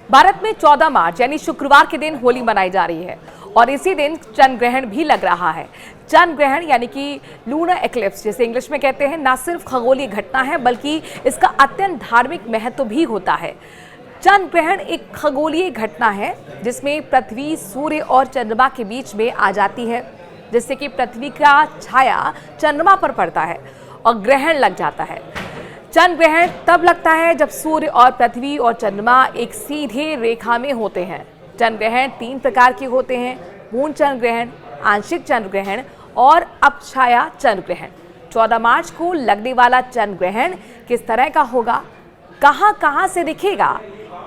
भारत में 14 मार्च यानी शुक्रवार के दिन होली मनाई जा रही है और इसी दिन चंद्र ग्रहण भी लग रहा है। चंद्र ग्रहण यानी कि लूनर एक्लिप्स जिसे इंग्लिश में कहते हैं, न सिर्फ खगोलीय घटना है बल्कि इसका अत्यंत धार्मिक महत्व भी होता है। चंद्र ग्रहण एक खगोलीय घटना है जिसमें पृथ्वी, सूर्य और चंद्रमा के बीच में आ जाती है, जिससे कि पृथ्वी का छाया चंद्रमा पर पड़ता है और ग्रहण लग जाता है। चंद्र ग्रहण तब लगता है जब सूर्य और पृथ्वी और चंद्रमा एक सीधे रेखा में होते हैं। चंद्र ग्रहण 3 प्रकार के होते हैं: पूर्ण चंद्र ग्रहण, आंशिक चंद्र ग्रहण और अपछाया चंद्र ग्रहण। 14 मार्च को लगने वाला चंद्र ग्रहण किस तरह का होगा, कहां से दिखेगा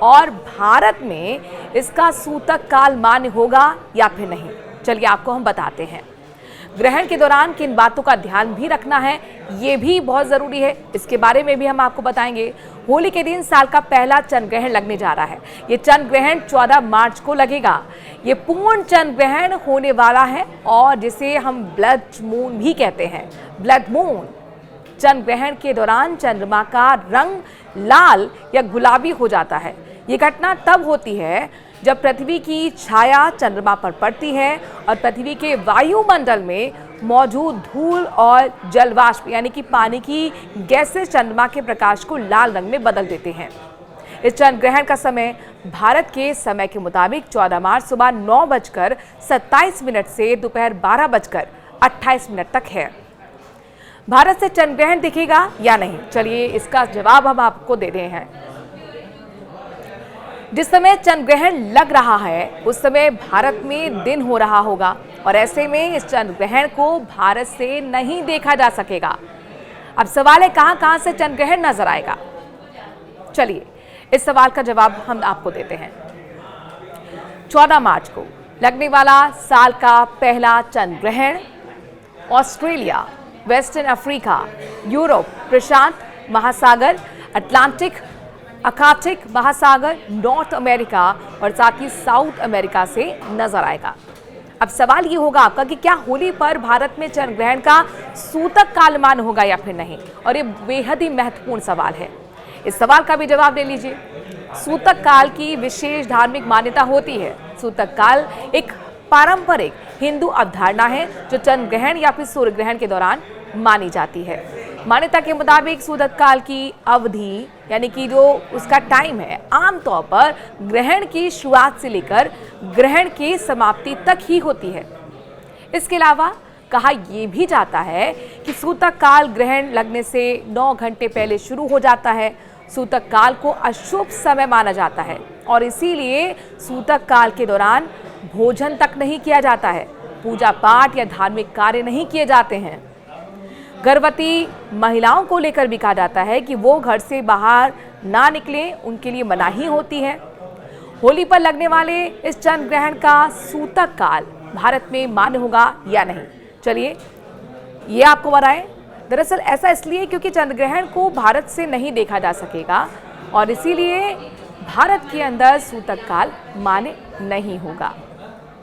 और भारत में इसका सूतक काल मान्य होगा या फिर नहीं, चलिए आपको हम बताते हैं। ग्रहण के दौरान किन बातों का ध्यान भी रखना है, ये भी बहुत ज़रूरी है, इसके बारे में भी हम आपको बताएंगे। होली के दिन साल का पहला चंद्र ग्रहण लगने जा रहा है। ये चंद्र ग्रहण 14 मार्च को लगेगा। ये पूर्ण चंद्र ग्रहण होने वाला है और जिसे हम ब्लड मून भी कहते हैं। ब्लड मून चंद्र ग्रहण के दौरान चंद्रमा का रंग लाल या गुलाबी हो जाता है। ये घटना तब होती है जब पृथ्वी की छाया चंद्रमा पर पड़ती है और पृथ्वी के वायुमंडल में मौजूद धूल और जलवाष्प यानी कि पानी की गैसें चंद्रमा के प्रकाश को लाल रंग में बदल देते हैं। इस चंद्र ग्रहण का समय भारत के समय के मुताबिक 14 मार्च सुबह 9:27 से दोपहर 12:28 तक है। भारत से चंद्र ग्रहण दिखेगा या नहीं, चलिए इसका जवाब हम आपको दे रहे हैं। जिस समय चंद्र ग्रहण लग रहा है उस समय भारत में दिन हो रहा होगा और ऐसे में इस चंद्र ग्रहण को भारत से नहीं देखा जा सकेगा। अब सवाल है कहां से चंद्र ग्रहण नजर आएगा। चलिए इस सवाल का जवाब हम आपको देते हैं। 14 मार्च को लगने वाला साल का पहला चंद्र ग्रहण ऑस्ट्रेलिया, वेस्टर्न अफ्रीका, यूरोप, प्रशांत महासागर, अटलांटिक, आर्कटिक महासागर, नॉर्थ अमेरिका और साथ ही साउथ अमेरिका से नजर आएगा। अब सवाल ये होगा आपका कि क्या होली पर भारत में चंद्र ग्रहण का सूतक कालमान होगा या फिर नहीं, और ये बेहद ही महत्वपूर्ण सवाल है। इस सवाल का भी जवाब ले लीजिए। सूतक काल की विशेष धार्मिक मान्यता होती है। सूतक काल एक पारंपरिक हिंदू अवधारणा है जो चंद्र ग्रहण या फिर सूर्य ग्रहण के दौरान मानी जाती है। मान्यता के मुताबिक सूतक काल की अवधि यानी कि जो उसका टाइम है आमतौर पर ग्रहण की शुरुआत से लेकर ग्रहण की समाप्ति तक ही होती है। इसके अलावा कहा यह भी जाता है कि सूतक काल ग्रहण लगने से 9 घंटे पहले शुरू हो जाता है। सूतक काल को अशुभ समय माना जाता है और इसीलिए सूतक काल के दौरान भोजन तक नहीं किया जाता है, पूजा पाठ या धार्मिक कार्य नहीं किए जाते हैं। गर्भवती महिलाओं को लेकर भी कहा जाता है कि वो घर से बाहर ना निकलें, उनके लिए मनाही होती है। होली पर लगने वाले इस चंद्र ग्रहण का सूतक काल भारत में मान्य होगा या नहीं, चलिए ये आपको बताएं। दरअसल ऐसा इसलिए क्योंकि चंद्र ग्रहण को भारत से नहीं देखा जा सकेगा और इसीलिए भारत के अंदर सूतक काल मान्य नहीं होगा।